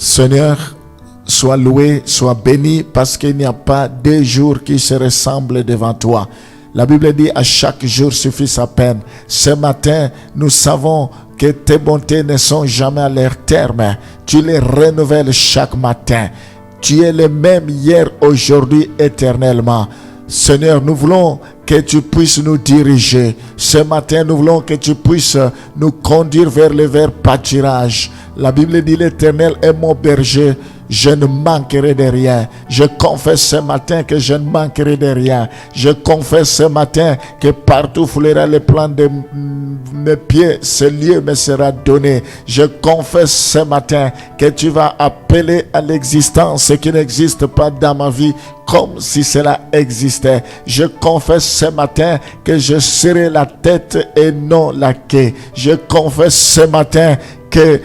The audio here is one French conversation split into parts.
Seigneur, sois loué, sois béni, parce qu'il n'y a pas deux jours qui se ressemblent devant toi. La Bible dit à chaque jour suffit sa peine. Ce matin, nous savons que tes bontés ne sont jamais à leur terme. Tu les renouvelles chaque matin. Tu es le même hier, aujourd'hui, éternellement. Seigneur, nous voulons que tu puisses nous diriger. Ce matin, nous voulons que tu puisses nous conduire vers le vert pâturage. La Bible dit, l'Éternel est mon berger. Je ne manquerai de rien. Je confesse ce matin que je ne manquerai de rien. Je confesse ce matin que partout où fleura le plan de mes pieds, ce lieu me sera donné. Je confesse ce matin que tu vas appeler à l'existence ce qui n'existe pas dans ma vie comme si cela existait. Je confesse ce matin que je serai la tête et non la queue. Je confesse ce matin que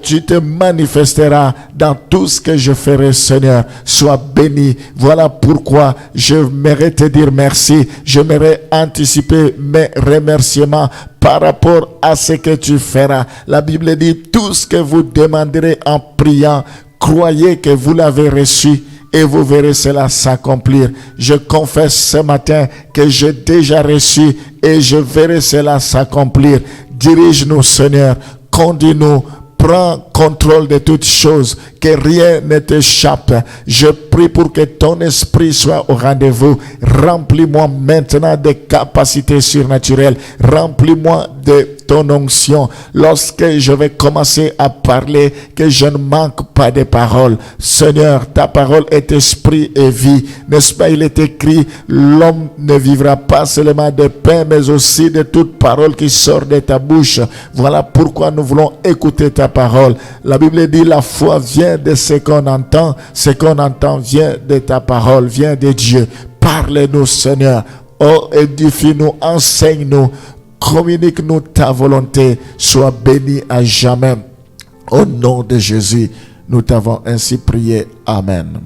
tu te manifesteras dans tout ce que je ferai, Seigneur. Sois béni. Voilà pourquoi j'aimerais te dire merci. J'aimerais anticiper mes remerciements par rapport à ce que tu feras. La Bible dit, tout ce que vous demanderez en priant, croyez que vous l'avez reçu et vous verrez cela s'accomplir. Je confesse ce matin que j'ai déjà reçu et je verrai cela s'accomplir. Dirige-nous, Seigneur. Conduis-nous, prends contrôle de toutes choses, que rien ne t'échappe. Je prie pour que ton esprit soit au rendez-vous. Remplis-moi maintenant de capacités surnaturelles. Remplis-moi de ton onction. Lorsque je vais commencer à parler, que je ne manque pas de paroles. Seigneur, ta parole est esprit et vie. N'est-ce pas, il est écrit, l'homme ne vivra pas seulement de pain, mais aussi de toute parole qui sort de ta bouche. Voilà pourquoi nous voulons écouter ta parole. La Bible dit, la foi vient de ce qu'on entend. Ce qu'on entend vient de ta parole, vient de Dieu. Parle-nous, Seigneur. Oh, édifie-nous, enseigne-nous. Communique-nous ta volonté. Sois béni à jamais. Au nom de Jésus, nous t'avons ainsi prié. Amen.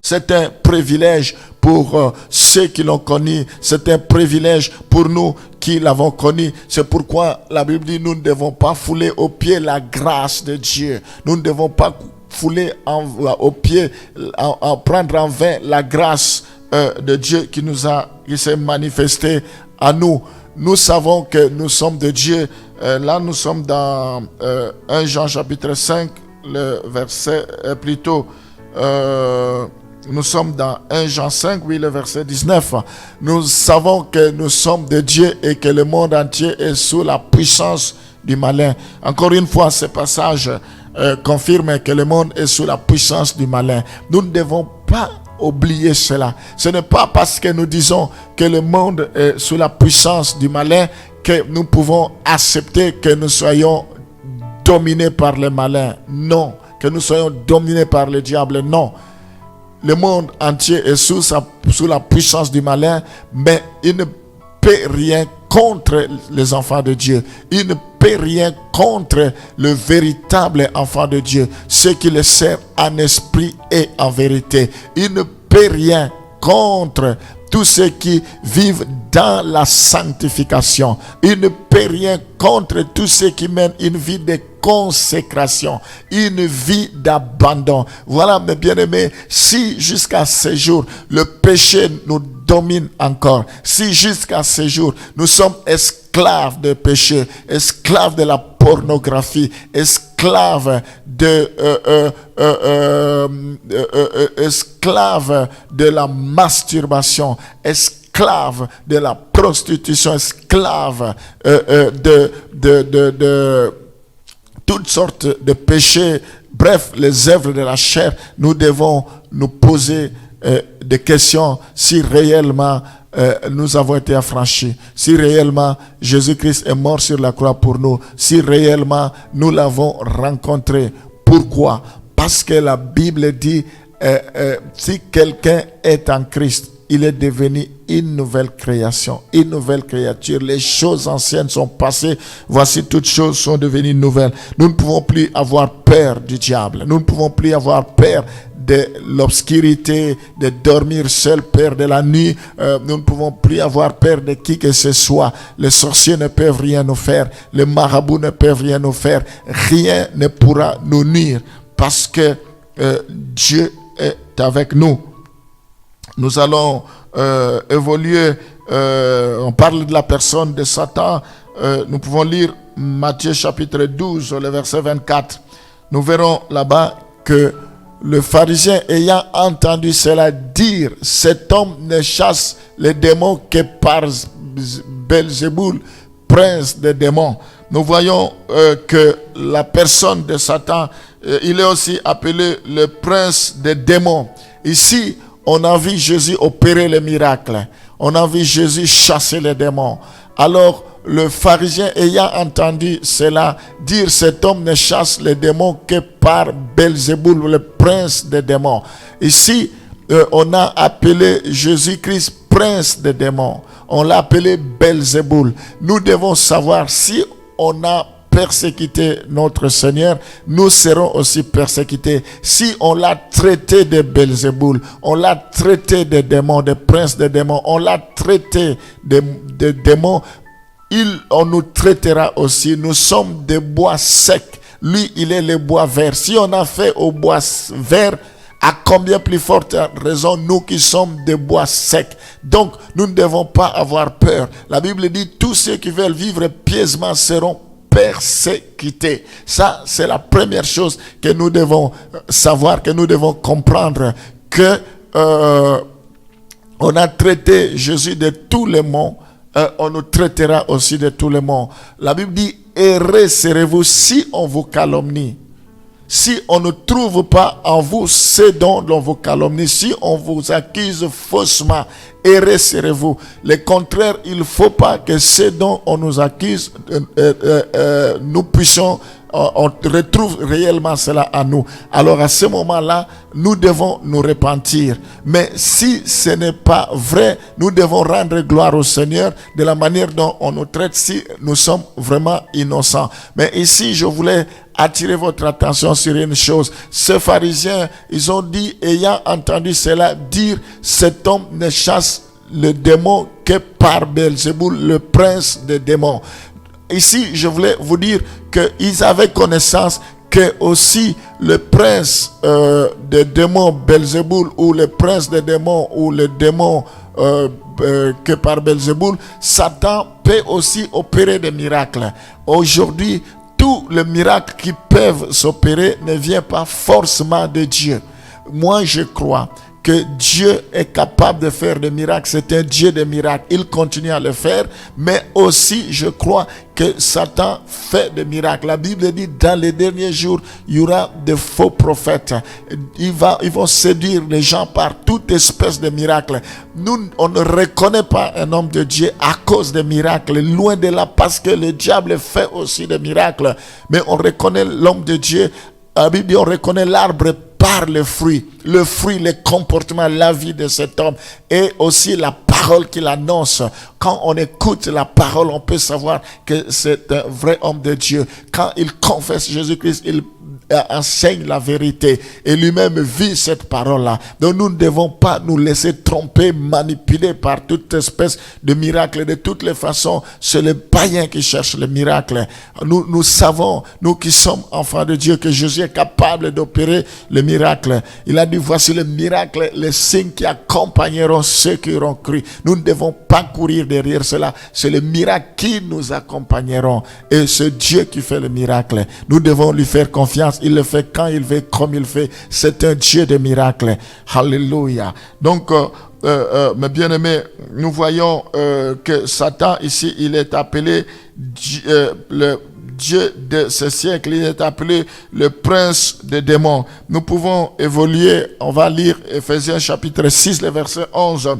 C'est un privilège pour ceux qui l'ont connu. C'est un privilège pour nous qui l'avons connu. C'est pourquoi la Bible dit, nous ne devons pas fouler aux pieds la grâce de Dieu. Nous ne devons pas fouler aux pieds, prendre en vain la grâce de Dieu qui s'est manifestée à nous. Nous savons que nous sommes de Dieu. Là, nous sommes dans 1 Jean chapitre 5, le verset plutôt. Nous sommes dans 1 Jean 5, oui, le verset 19. Nous savons que nous sommes de Dieu et que le monde entier est sous la puissance du malin. Encore une fois, ce passage confirme que le monde est sous la puissance du malin. Nous ne devons pas oublier cela. Ce n'est pas parce que nous disons que le monde est sous la puissance du malin que nous pouvons accepter que nous soyons dominés par le malin. Non. Que nous soyons dominés par le diable. Non. Le monde entier est sous la puissance du malin, mais il ne peut rien contre les enfants de Dieu. Il ne peut rien contre le véritable enfant de Dieu, ceux qui le servent en esprit et en vérité. Il ne peut rien contre tous ceux qui vivent dans la sanctification. Il ne peut rien contre tous ceux qui mènent une vie de consécration, une vie d'abandon. Voilà, mes bien-aimés, si jusqu'à ce jour, le péché nous domine encore, si jusqu'à ce jour, nous sommes esclaves de péché, esclaves de la pornographie, esclaves esclaves de la masturbation, esclaves de la prostitution, esclaves de toutes sortes de péchés, bref, les œuvres de la chair, nous devons nous poser des questions si réellement nous avons été affranchis, si réellement Jésus-Christ est mort sur la croix pour nous, si réellement nous l'avons rencontré. Pourquoi? Parce que la Bible dit, si quelqu'un est en Christ, il est devenu une nouvelle création, une nouvelle créature. Les choses anciennes sont passées. Voici, toutes choses sont devenues nouvelles. Nous ne pouvons plus avoir peur du diable. Nous ne pouvons plus avoir peur de l'obscurité, de dormir seul, peur de la nuit. Nous ne pouvons plus avoir peur de qui que ce soit. Les sorciers ne peuvent rien nous faire. Les marabouts ne peuvent rien nous faire. Rien ne pourra nous nuire. parce que Dieu est avec nous. Nous allons évoluer, on parle de la personne de Satan, nous pouvons lire Matthieu chapitre 12, le verset 24. Nous verrons là-bas que le pharisien ayant entendu cela dire, cet homme ne chasse les démons que par Belzéboul, prince des démons. Nous voyons que la personne de Satan, il est aussi appelé le prince des démons. Ici, on a vu Jésus opérer les miracles. On a vu Jésus chasser les démons. Alors, le pharisien ayant entendu cela dire, cet homme ne chasse les démons que par Belzéboul, le prince des démons. Ici, on a appelé Jésus-Christ prince des démons. On l'a appelé Belzéboul. Nous devons savoir, si on a persécuté notre Seigneur, nous serons aussi persécutés. Si on l'a traité de Belzéboul, on l'a traité de démons, de princes de démons, on l'a traité de démons, on nous traitera aussi. Nous sommes des bois secs. Lui, il est le bois vert. Si on a fait au bois vert, à combien plus forte raison nous qui sommes des bois secs. Donc, nous ne devons pas avoir peur. La Bible dit, tous ceux qui veulent vivre pieusement seront persécutés. Ça, c'est la première chose que nous devons savoir, que nous devons comprendre, que on a traité Jésus de tous les maux, on nous traitera aussi de tous les maux. La Bible dit, heureux serez-vous si on vous calomnie. Si on ne trouve pas en vous ce dont on vous calomnie, si on vous accuse faussement, heureux serez-vous. Le contraire, il ne faut pas que ce dont on nous accuse, nous puissions, on retrouve réellement cela en nous. Alors à ce moment-là, nous devons nous repentir. Mais si ce n'est pas vrai, nous devons rendre gloire au Seigneur de la manière dont on nous traite si nous sommes vraiment innocents. Mais ici, je voulais attirer votre attention sur une chose. Ces pharisiens, ils ont dit, ayant entendu cela dire, cet homme ne chasse le démon que par Belzéboul, le prince des démons. Ici, je voulais vous dire qu'ils avaient connaissance que aussi le prince des démons Belzéboul, ou le prince des démons, ou le démon que par Belzéboul, Satan peut aussi opérer des miracles. Aujourd'hui, tous les miracles qui peuvent s'opérer ne viennent pas forcément de Dieu. Moi, je crois que Dieu est capable de faire des miracles. C'est un Dieu des miracles. Il continue à le faire. Mais aussi, je crois que Satan fait des miracles. La Bible dit, dans les derniers jours, il y aura de faux prophètes. Ils vont séduire les gens par toute espèce de miracles. Nous, on ne reconnaît pas un homme de Dieu à cause des miracles. Loin de là, parce que le diable fait aussi des miracles. Mais on reconnaît l'homme de Dieu. La Bible dit, on reconnaît l'arbre par le fruit, le comportement, la vie de cet homme, et aussi la parole qu'il annonce. Quand on écoute la parole, on peut savoir que c'est un vrai homme de Dieu. Quand il confesse Jésus-Christ, il enseigne la vérité, et lui-même vit cette parole-là. Donc nous ne devons pas nous laisser tromper, manipuler par toute espèce de miracle. De toutes les façons, c'est les païens qui cherchent le miracle. Nous savons, nous qui sommes enfants de Dieu, que Jésus est capable d'opérer le miracle. Il a dit, voici le miracle, les signes qui accompagneront ceux qui auront cru. Nous ne devons pas courir derrière cela. C'est le miracle qui nous accompagneront. Et c'est Dieu qui fait le miracle. Nous devons lui faire confiance. Il le fait quand il veut, comme il fait. C'est un Dieu de miracles. Alléluia. Donc, mes bien-aimés, nous voyons que Satan, ici, il est appelé le Dieu de ce siècle. Il est appelé le prince des démons. Nous pouvons évoluer. On va lire Ephésiens chapitre 6, le verset 11.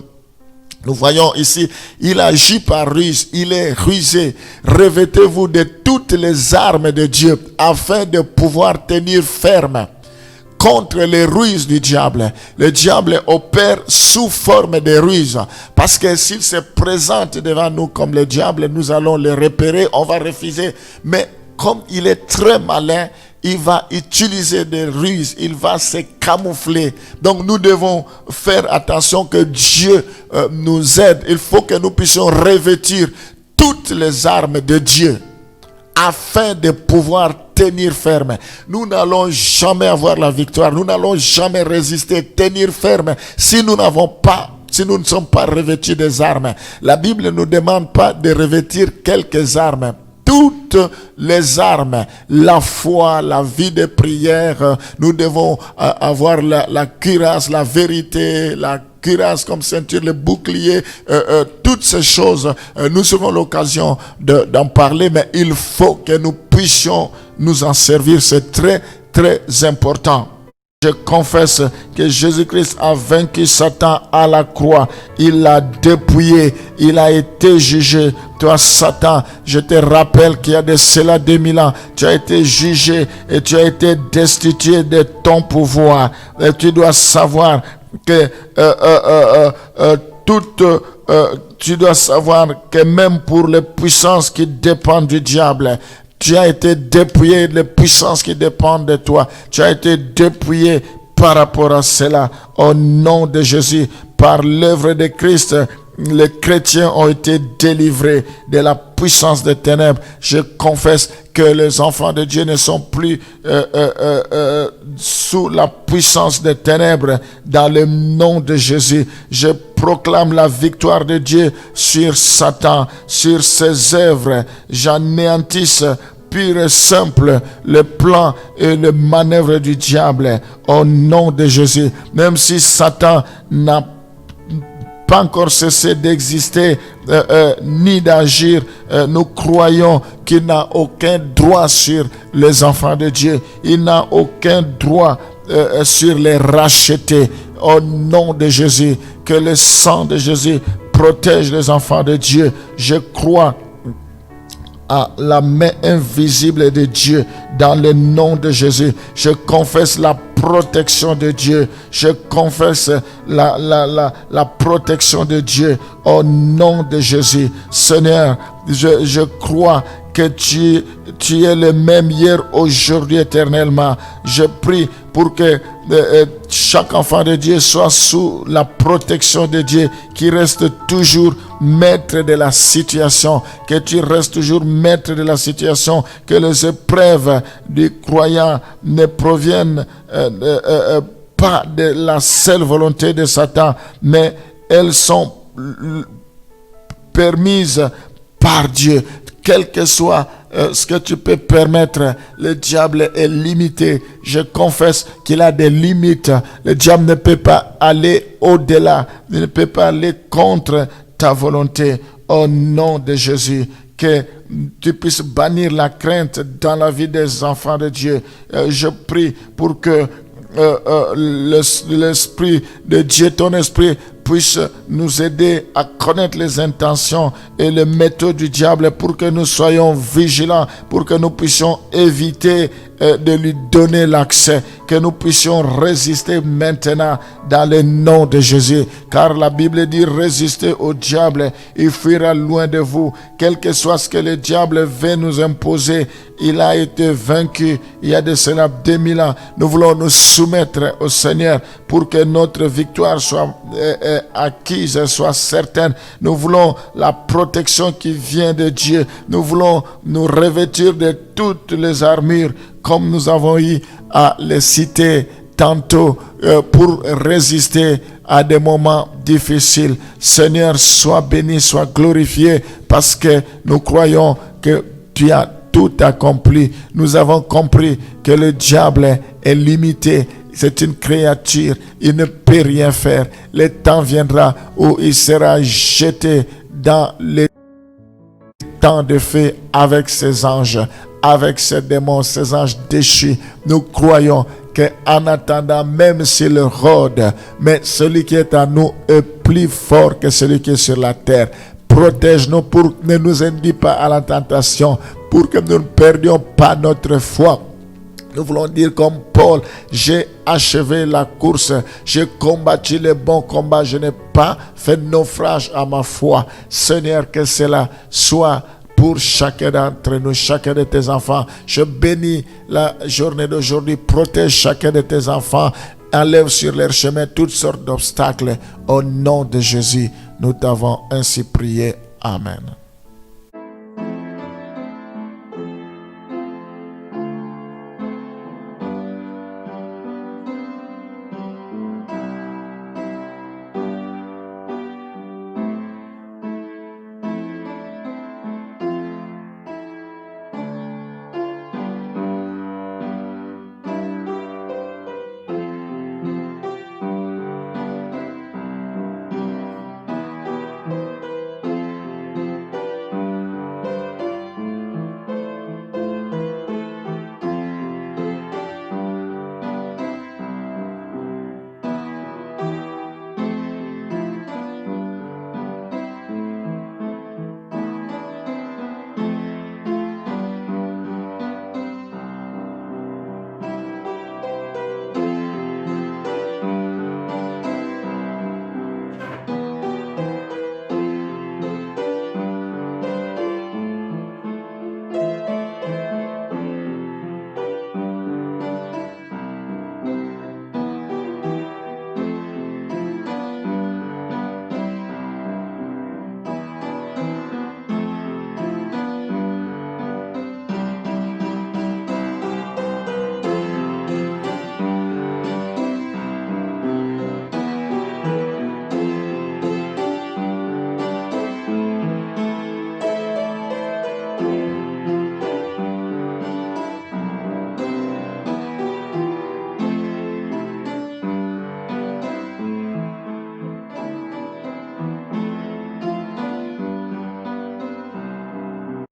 Nous voyons ici, il agit par ruse, il est rusé. Revêtez-vous de toutes les armes de Dieu afin de pouvoir tenir ferme contre les ruses du diable. Le diable opère sous forme de ruses, parce que s'il se présente devant nous comme le diable, nous allons le repérer, on va refuser. Mais comme il est très malin, il va utiliser des ruses, il va se camoufler. Donc nous devons faire attention que Dieu nous aide. Il faut que nous puissions revêtir toutes les armes de Dieu afin de pouvoir tenir ferme. Nous n'allons jamais avoir la victoire. Nous n'allons jamais résister, tenir ferme si nous ne sommes pas revêtus des armes. La Bible ne nous demande pas de revêtir quelques armes. Toutes les armes, la foi, la vie de prière, nous devons avoir la cuirasse, la vérité, la cuirasse comme ceinture, le bouclier, toutes ces choses, nous aurons l'occasion d'en parler, mais il faut que nous puissions nous en servir. C'est très, très important. Je confesse que Jésus-Christ a vaincu Satan à la croix. Il l'a dépouillé. Il a été jugé. Toi, Satan, je te rappelle qu'il y a de cela 2000 ans, tu as été jugé et tu as été destitué de ton pouvoir. Et tu dois savoir que tu dois savoir que même pour les puissances qui dépendent du diable, tu as été dépouillé des puissances qui dépendent de toi. Tu as été dépouillé par rapport à cela. Au nom de Jésus, par l'œuvre de Christ, les chrétiens ont été délivrés de la puissance des ténèbres. Je confesse que les enfants de Dieu ne sont plus sous la puissance des ténèbres. Dans le nom de Jésus, je proclame la victoire de Dieu sur Satan, sur ses œuvres. J'anéantisse pur et simple le plan et le manœuvre du diable au nom de Jésus. Même si Satan n'a pas encore cessé d'exister ni d'agir, nous croyons qu'il n'a aucun droit sur les enfants de Dieu. Il n'a aucun droit sur les rachetés. Au nom de Jésus, que le sang de Jésus protège les enfants de Dieu. Je crois à la main invisible de Dieu dans le nom de Jésus. Je confesse la protection de Dieu. Je confesse la protection de Dieu au nom de Jésus. Seigneur, je crois que tu es le même hier, aujourd'hui, éternellement. Je prie pour que chaque enfant de Dieu soit sous la protection de Dieu, qui reste toujours maître de la situation, que tu restes toujours maître de la situation, que les épreuves du croyant ne proviennent pas de la seule volonté de Satan, mais elles sont permises par Dieu. Quel que soit ce que tu peux permettre, le diable est limité. Je confesse qu'il a des limites. Le diable ne peut pas aller au-delà. Il ne peut pas aller contre ta volonté. Au nom de Jésus, que tu puisses bannir la crainte dans la vie des enfants de Dieu. Je prie pour que l'Esprit de Dieu, ton Esprit, puisse nous aider à connaître les intentions et les méthodes du diable, pour que nous soyons vigilants, pour que nous puissions éviter de lui donner l'accès, que nous puissions résister maintenant dans le nom de Jésus. Car la Bible dit: résistez au diable, il fuira loin de vous. Quel que soit ce que le diable veut nous imposer, il a été vaincu il y a de cela 2000 ans. Nous voulons nous soumettre au Seigneur pour que notre victoire soit acquise, soit certaine. Nous voulons la protection qui vient de Dieu. Nous voulons nous revêtir de toutes les armures, comme nous avons eu à les citer tantôt, pour résister à des moments difficiles. Seigneur, sois béni, sois glorifié, parce que nous croyons que tu as tout accompli. Nous avons compris que le diable est limité. C'est une créature, il ne peut rien faire. Le temps viendra où il sera jeté dans les temps de feu avec ses anges, avec ses démons, ses anges déchus. Nous croyons qu'en attendant, même s'il rôde, mais celui qui est en nous est plus fort que celui qui est sur la terre. Protège-nous pour ne nous induis pas à la tentation, pour que nous ne perdions pas notre foi. Nous voulons dire comme Paul: j'ai achevé la course, j'ai combattu le bon combat, je n'ai pas fait naufrage à ma foi. Seigneur, que cela soit pour chacun d'entre nous, chacun de tes enfants. Je bénis la journée d'aujourd'hui, protège chacun de tes enfants, enlève sur leur chemin toutes sortes d'obstacles. Au nom de Jésus, nous t'avons ainsi prié. Amen.